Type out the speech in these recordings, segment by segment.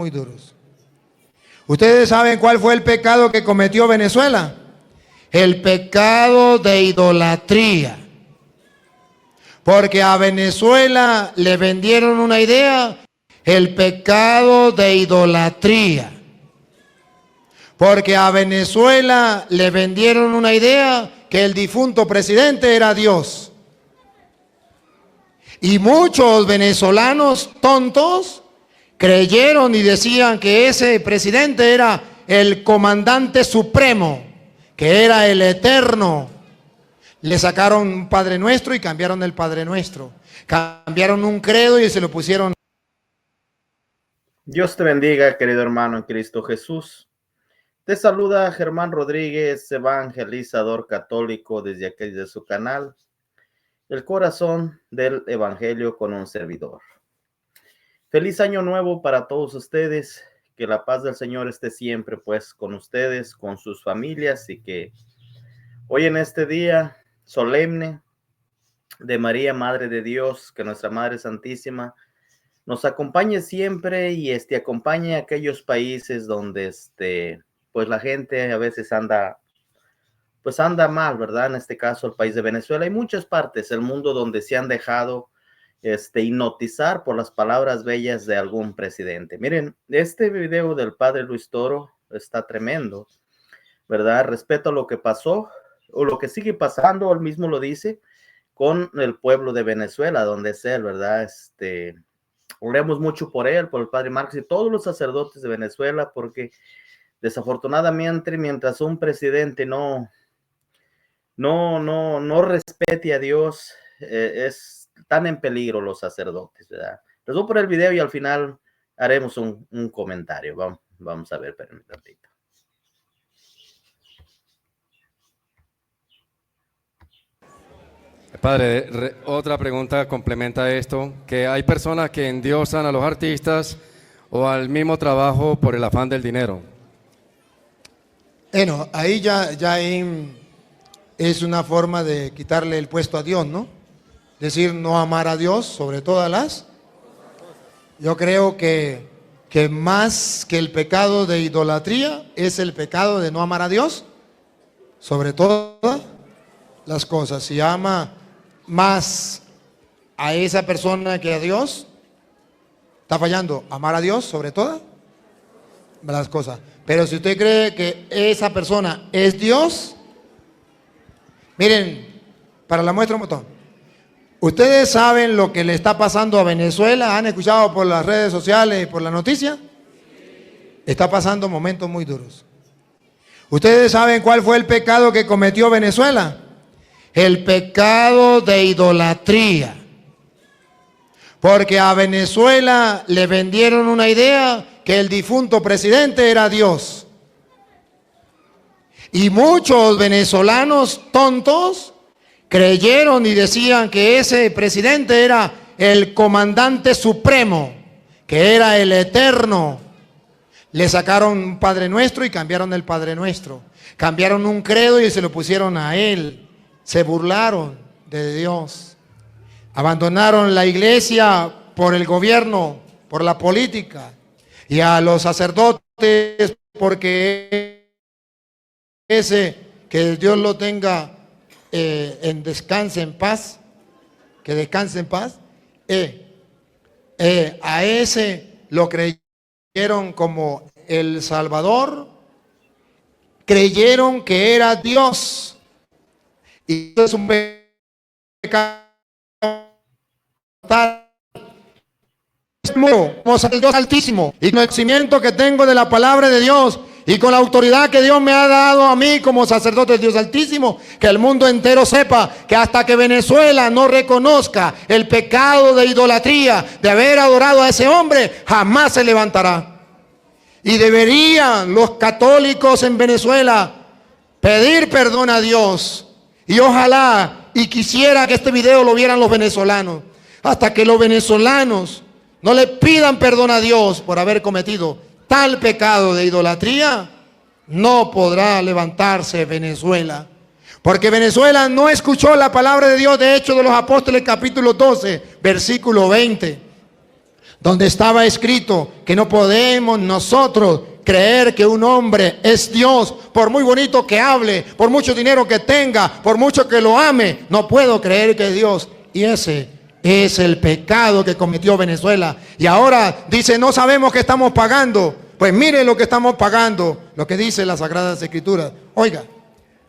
muy duros. ¿Ustedes saben cuál fue el pecado que cometió Venezuela? El pecado de idolatría. Porque a Venezuela le vendieron una idea, el pecado de idolatría. Porque a Venezuela le vendieron una idea que el difunto presidente era Dios. Y muchos venezolanos tontos creyeron y decían que ese presidente era el comandante supremo, que era el eterno. Le sacaron un Padre Nuestro y cambiaron el Padre Nuestro. Cambiaron un credo y se lo pusieron. Dios te bendiga, querido hermano en Cristo Jesús. Te saluda Germán Rodríguez, evangelizador católico, desde aquí de su canal, El Corazón del Evangelio con un servidor. Feliz año nuevo para todos ustedes, que la paz del Señor esté siempre pues con ustedes, con sus familias, y que hoy en este día solemne de María, Madre de Dios, que nuestra Madre Santísima nos acompañe siempre y acompañe a aquellos países donde pues la gente a veces anda mal, ¿verdad? En este caso el país de Venezuela y muchas partes del mundo donde se han dejado hipnotizar por las palabras bellas de algún presidente. Miren, este video del padre Luis Toro está tremendo, ¿verdad? Respecto a lo que pasó o lo que sigue pasando, él mismo lo dice, con el pueblo de Venezuela, donde es él, ¿verdad? Oremos mucho por él, por el padre Marcos y todos los sacerdotes de Venezuela, porque desafortunadamente mientras un presidente no respete a Dios, están en peligro los sacerdotes, ¿verdad? Les voy por el video y al final haremos un comentario. Vamos a ver, espérenme un ratito. Padre, otra pregunta complementa esto, que hay personas que endiosan a los artistas o al mismo trabajo por el afán del dinero. Bueno, ahí ya es una forma de quitarle el puesto a Dios, ¿no? Decir no amar a Dios sobre todas las. Yo creo que más que el pecado de idolatría es el pecado de no amar a Dios sobre todas las cosas. Si ama más a esa persona que a Dios, está fallando. Amar a Dios sobre todas las cosas. Pero si usted cree que esa persona es Dios, miren, para la muestra un botón. ¿Ustedes saben lo que le está pasando a Venezuela? ¿Han escuchado por las redes sociales y por la noticia? Está pasando momentos muy duros. ¿Ustedes saben cuál fue el pecado que cometió Venezuela? El pecado de idolatría. Porque a Venezuela le vendieron una idea que el difunto presidente era Dios. Y muchos venezolanos tontos creyeron y decían que ese presidente era el comandante supremo, que era el eterno. Le sacaron un Padre Nuestro y cambiaron el Padre Nuestro. Cambiaron un credo y se lo pusieron a él. Se burlaron de Dios. Abandonaron la iglesia por el gobierno, por la política. Y a los sacerdotes, porque que Dios lo tenga en descanse en paz, que descanse en paz, a ese lo creyeron como el Salvador, creyeron que era Dios, y eso es un pecado tal. Como el Dios Altísimo y con el conocimiento que tengo de la palabra de Dios y con la autoridad que Dios me ha dado a mí como sacerdote del Dios Altísimo, que el mundo entero sepa que hasta que Venezuela no reconozca el pecado de idolatría, de haber adorado a ese hombre, jamás se levantará. Y deberían los católicos en Venezuela pedir perdón a Dios. Y ojalá y quisiera que este video lo vieran los venezolanos. Hasta que los venezolanos no le pidan perdón a Dios por haber cometido tal pecado de idolatría, no podrá levantarse Venezuela. Porque Venezuela no escuchó la palabra de Dios. De Hechos de los Apóstoles, capítulo 12, versículo 20. donde estaba escrito que no podemos nosotros creer que un hombre es Dios, por muy bonito que hable, por mucho dinero que tenga, por mucho que lo ame, no puedo creer que es Dios. Y ese es el pecado que cometió Venezuela. Y ahora dice, no sabemos qué estamos pagando. Pues mire lo que estamos pagando, lo que dice las Sagradas Escrituras. Oiga.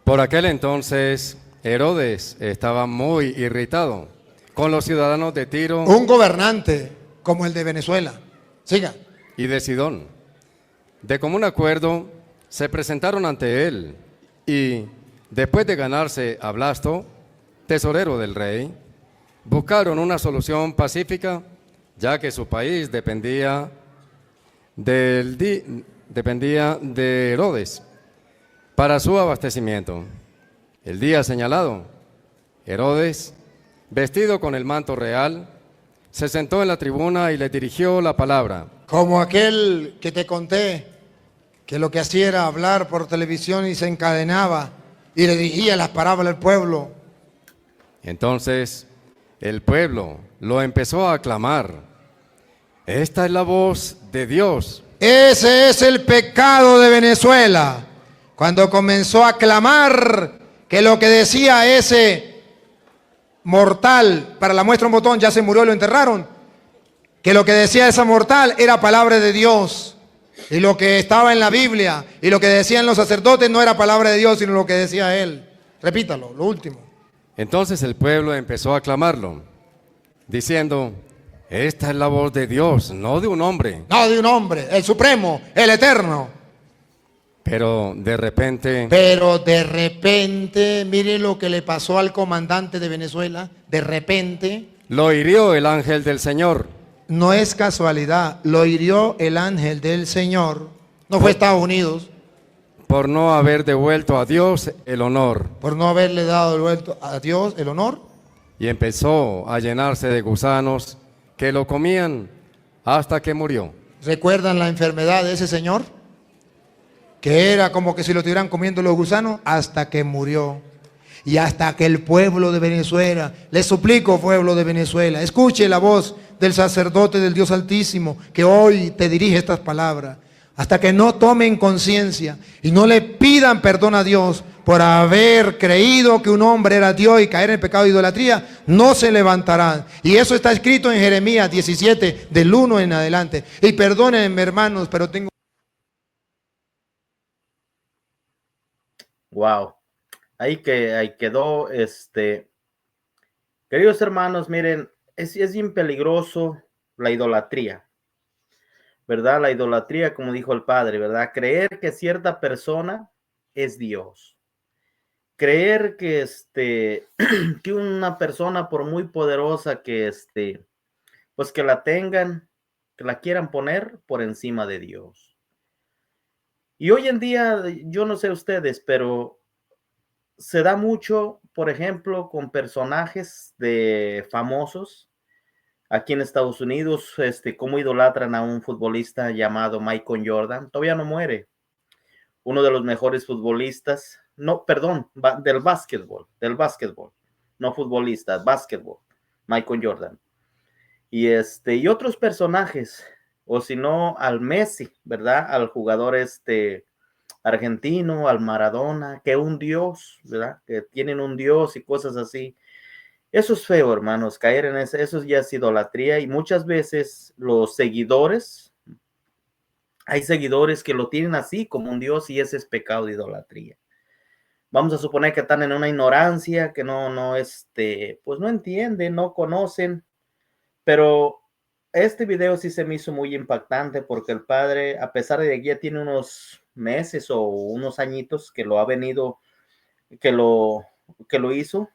Por aquel entonces, Herodes estaba muy irritado con los ciudadanos de Tiro Un gobernante como el de Venezuela. Siga. y de Sidón. De común acuerdo, se presentaron ante él y, después de ganarse a Blasto, tesorero del rey, buscaron una solución pacífica, ya que su país dependía de Herodes para su abastecimiento. El día señalado, Herodes, vestido con el manto real, se sentó en la tribuna y le dirigió la palabra. Como aquel que te conté, que lo que hacía era hablar por televisión y se encadenaba y le dirigía las parábolas al pueblo. Entonces el pueblo lo empezó a aclamar. Esta es la voz de Dios. Ese es el pecado de Venezuela. Cuando comenzó a clamar que lo que decía ese mortal, para la muestra un botón, ya se murió y lo enterraron, que lo que decía esa mortal era palabra de Dios, y lo que estaba en la Biblia y lo que decían los sacerdotes no era palabra de Dios, sino lo que decía él. Repítalo, lo último. Entonces el pueblo empezó a aclamarlo, diciendo, esta es la voz de Dios, no de un hombre. No de un hombre, el supremo, el eterno. Pero de repente, mire lo que le pasó al comandante de Venezuela. De repente, lo hirió el ángel del Señor. no es casualidad, lo hirió el ángel del Señor. No fue Estados Unidos. Por no haber devuelto a Dios el honor. Por no haberle dado de vuelta a Dios el honor. Y empezó a llenarse de gusanos que lo comían hasta que murió. ¿Recuerdan la enfermedad de ese señor? Que era como que si lo estuvieran comiendo los gusanos hasta que murió. Y hasta que el pueblo de Venezuela, les suplico, pueblo de Venezuela, escuche la voz del sacerdote del Dios Altísimo que hoy te dirige estas palabras. Hasta que no tomen conciencia y no le pidan perdón a Dios por haber creído que un hombre era Dios y caer en el pecado de idolatría, no se levantarán. Y eso está escrito en Jeremías 17, del 1 en adelante. Y perdónenme, hermanos, pero tengo... Wow. Ahí quedó, queridos hermanos, miren, es bien peligroso la idolatría, ¿verdad? La idolatría, como dijo el padre, ¿verdad? Creer que cierta persona es Dios. Creer que, que una persona, por muy poderosa que, pues que la tengan, que la quieran poner por encima de Dios. Y hoy en día, yo no sé ustedes, pero se da mucho, por ejemplo, con personajes de famosos aquí en Estados Unidos, cómo idolatran a un futbolista llamado Michael Jordan. Todavía no muere. Uno de los mejores futbolistas, no, perdón, del básquetbol, no futbolista, básquetbol, Michael Jordan. Y otros personajes, o si no, al Messi, ¿verdad? Al jugador argentino, al Maradona, que un dios, ¿verdad? Que tienen un dios y cosas así. Eso es feo, hermanos, caer en eso ya es idolatría, y muchas veces los seguidores, hay seguidores que lo tienen así como un dios, y ese es pecado de idolatría. Vamos a suponer que están en una ignorancia, que pues no entienden, no conocen, pero este video sí se me hizo muy impactante porque el padre, a pesar de que ya tiene unos meses o unos añitos que lo ha venido, que lo hizo,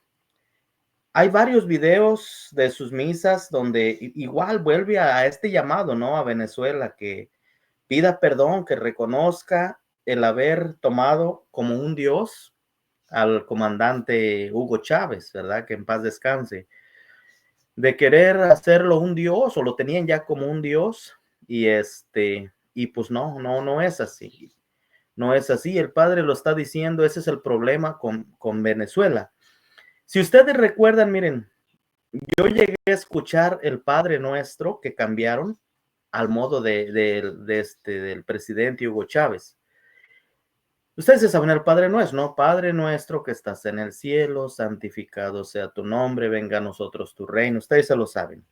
hay varios videos de sus misas donde igual vuelve a este llamado, ¿no? A Venezuela, que pida perdón, que reconozca el haber tomado como un dios al comandante Hugo Chávez, ¿verdad? Que en paz descanse. De querer hacerlo un dios, o lo tenían ya como un dios, y pues no es así. No es así, el padre lo está diciendo, ese es el problema con Venezuela. Si ustedes recuerdan, miren, yo llegué a escuchar el Padre Nuestro que cambiaron al modo del presidente Hugo Chávez. Ustedes se saben el Padre Nuestro, ¿no? Padre nuestro que estás en el cielo, santificado sea tu nombre, venga a nosotros tu reino. Ustedes se lo saben.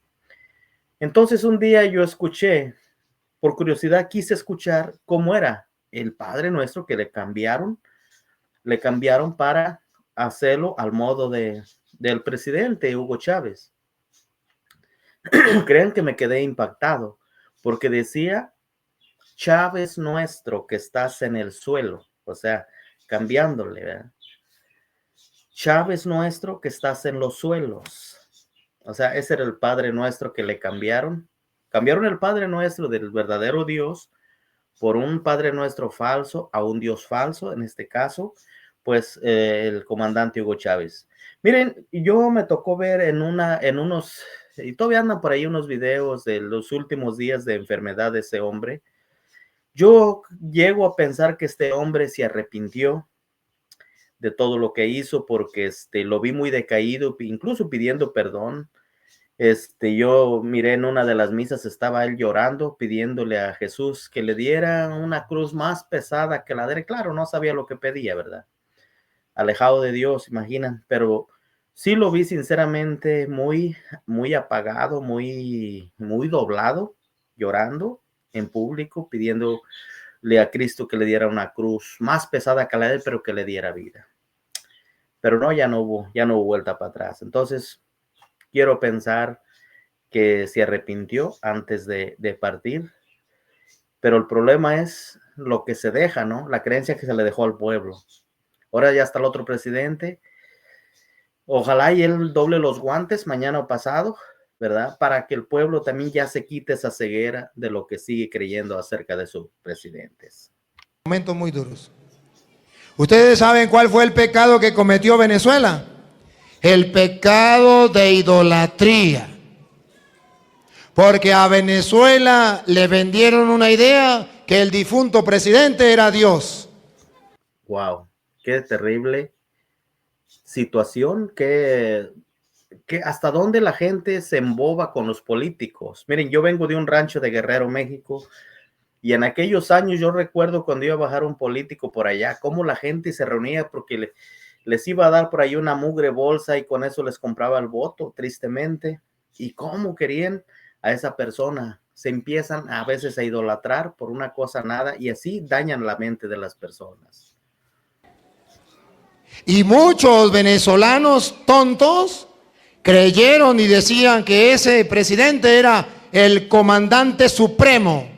Entonces un día yo escuché, por curiosidad quise escuchar cómo era el Padre Nuestro que le cambiaron para hacerlo al modo del presidente Hugo Chávez. Crean que me quedé impactado porque decía Chávez nuestro que estás en el suelo, o sea, cambiándole, ¿verdad? Chávez nuestro que estás en los suelos. O sea, ese era el Padre Nuestro que le cambiaron. Cambiaron el Padre Nuestro del verdadero Dios por un Padre Nuestro falso a un Dios falso, en este caso, pues el comandante Hugo Chávez. Miren, yo me tocó ver en unos, y todavía andan por ahí unos videos de los últimos días de enfermedad de ese hombre. Yo llego a pensar que este hombre se arrepintió de todo lo que hizo porque lo vi muy decaído, incluso pidiendo perdón. Yo miré en una de las misas, estaba él llorando, pidiéndole a Jesús que le diera una cruz más pesada que la de él. Claro, no sabía lo que pedía, ¿verdad? Alejado de Dios, imaginan, pero sí lo vi sinceramente muy, muy apagado, muy, muy doblado, llorando en público, pidiéndole a Cristo que le diera una cruz más pesada que la de él, pero que le diera vida. Pero no, ya no hubo vuelta para atrás. Entonces, quiero pensar que se arrepintió antes de partir, pero el problema es lo que se deja, ¿no? La creencia que se le dejó al pueblo. Ahora ya está el otro presidente. Ojalá y él doble los guantes mañana o pasado, ¿verdad? Para que el pueblo también ya se quite esa ceguera de lo que sigue creyendo acerca de sus presidentes. Momentos muy duros. ¿Ustedes saben cuál fue el pecado que cometió Venezuela? El pecado de idolatría. Porque a Venezuela le vendieron una idea que el difunto presidente era Dios. Wow, qué terrible situación, que hasta dónde la gente se emboba con los políticos. Miren, yo vengo de un rancho de Guerrero, México, y en aquellos años yo recuerdo cuando iba a bajar un político por allá, cómo la gente se reunía porque les iba a dar por ahí una mugre bolsa y con eso les compraba el voto, tristemente, y cómo querían a esa persona. Se empiezan a veces a idolatrar por una cosa nada y así dañan la mente de las personas. Y muchos venezolanos tontos creyeron y decían que ese presidente era el comandante supremo,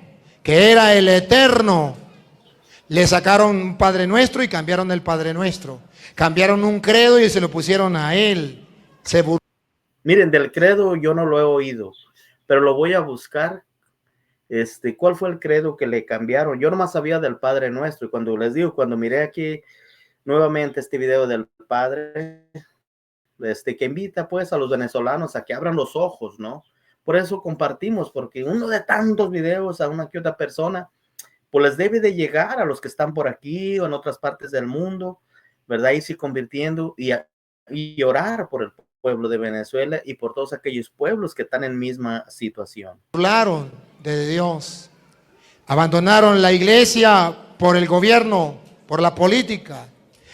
que era el eterno. Le sacaron un Padre Nuestro y cambiaron el Padre Nuestro. Cambiaron un credo y se lo pusieron a él. Miren, del credo yo no lo he oído, pero lo voy a buscar. ¿Cuál fue el credo que le cambiaron? Yo nomás sabía del Padre Nuestro, y cuando les digo, cuando miré aquí nuevamente este video del Padre, que invita pues a los venezolanos a que abran los ojos, ¿no? Por eso compartimos, porque uno de tantos videos a una que otra persona, pues les debe de llegar a los que están por aquí o en otras partes del mundo, ¿verdad? Y se convirtiendo y orar por el pueblo de Venezuela y por todos aquellos pueblos que están en misma situación. Hablaron de Dios, abandonaron la iglesia por el gobierno, por la política,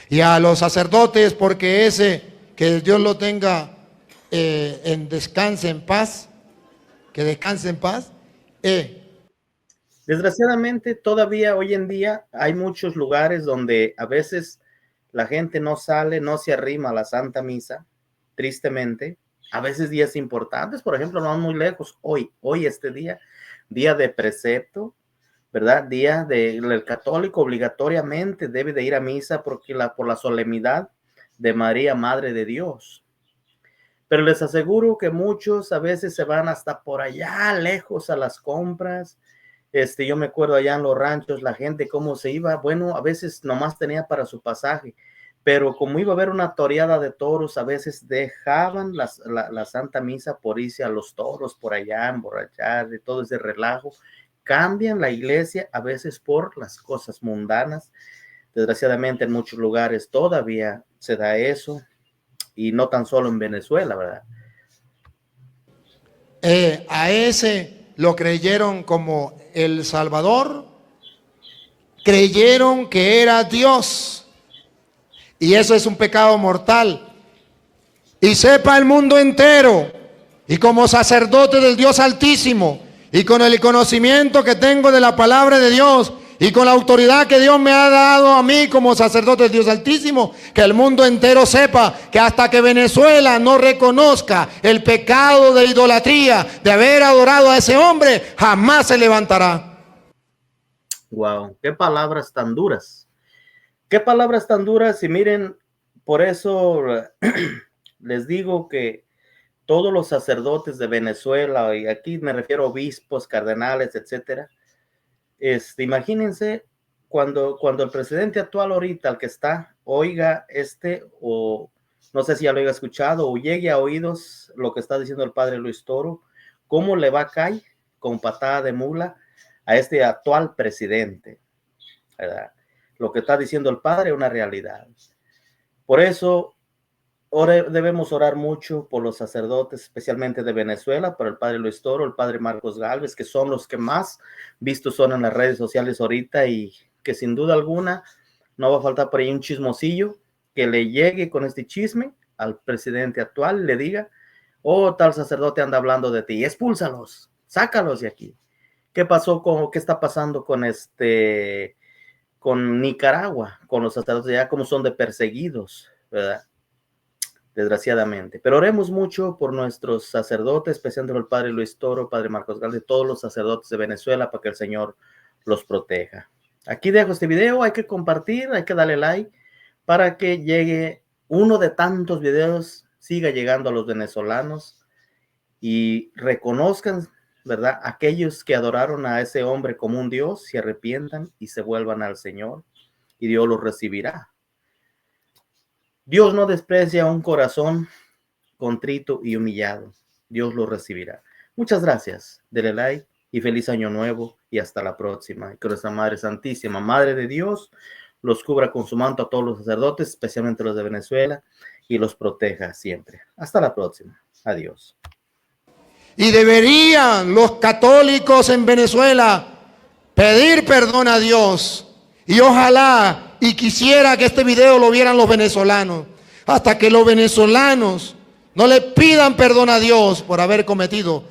y a los sacerdotes porque que Dios lo tenga en descanse en paz, que descanse en paz. Desgraciadamente, todavía hoy en día hay muchos lugares donde a veces la gente no sale, no se arrima a la Santa Misa, tristemente. A veces días importantes, por ejemplo, no muy lejos, hoy día de precepto, ¿verdad? Día del católico obligatoriamente debe de ir a misa porque por la solemnidad de María, Madre de Dios. Pero les aseguro que muchos a veces se van hasta por allá lejos a las compras. Yo me acuerdo allá en los ranchos, la gente cómo se iba. Bueno, a veces nomás tenía para su pasaje, pero como iba a haber una toreada de toros, a veces dejaban la Santa Misa por irse a los toros por allá, emborrachar, de todo ese relajo. Cambian la iglesia a veces por las cosas mundanas. Desgraciadamente en muchos lugares todavía se da eso, y no tan solo en Venezuela, ¿verdad? A ese lo creyeron como el Salvador, creyeron que era Dios. Y eso es un pecado mortal. Y sepa el mundo entero, y como sacerdote del Dios Altísimo, y con el conocimiento que tengo de la palabra de Dios, y con la autoridad que Dios me ha dado a mí como sacerdote del Dios Altísimo, que el mundo entero sepa que hasta que Venezuela no reconozca el pecado de idolatría, de haber adorado a ese hombre, jamás se levantará. Wow, qué palabras tan duras. Qué palabras tan duras. Y miren, por eso les digo que todos los sacerdotes de Venezuela, y aquí me refiero a obispos, cardenales, etcétera, imagínense cuando el presidente actual ahorita, el que está, oiga o no sé si ya lo haya escuchado, o llegue a oídos lo que está diciendo el padre Luis Toro, cómo le va a caer con patada de mula a este actual presidente, ¿verdad? Lo que está diciendo el padre es una realidad. Por eso debemos orar mucho por los sacerdotes, especialmente de Venezuela, por el padre Luis Toro, el padre Marcos Gálvez, que son los que más vistos son en las redes sociales ahorita, y que sin duda alguna no va a faltar por ahí un chismosillo que le llegue con este chisme al presidente actual, le diga, oh, tal sacerdote anda hablando de ti, expúlsalos, sácalos de aquí. ¿Qué pasó qué está pasando con Nicaragua, con los sacerdotes ya como son de perseguidos, ¿verdad? Desgraciadamente. Pero oremos mucho por nuestros sacerdotes, especialmente el padre Luis Toro, padre Marcos Gálvez, todos los sacerdotes de Venezuela, para que el Señor los proteja. Aquí dejo este video, hay que compartir, hay que darle like para que llegue uno de tantos videos, siga llegando a los venezolanos y reconozcan, ¿verdad? Aquellos que adoraron a ese hombre como un Dios, se arrepientan y se vuelvan al Señor, y Dios los recibirá. Dios no desprecia un corazón contrito y humillado. Dios lo recibirá. Muchas gracias. Dele like y feliz año nuevo, y hasta la próxima. Y que nuestra Madre Santísima, Madre de Dios, los cubra con su manto a todos los sacerdotes, especialmente los de Venezuela, y los proteja siempre. Hasta la próxima. Adiós. Y deberían los católicos en Venezuela pedir perdón a Dios. Y ojalá y quisiera que este video lo vieran los venezolanos, hasta que los venezolanos no le pidan perdón a Dios por haber cometido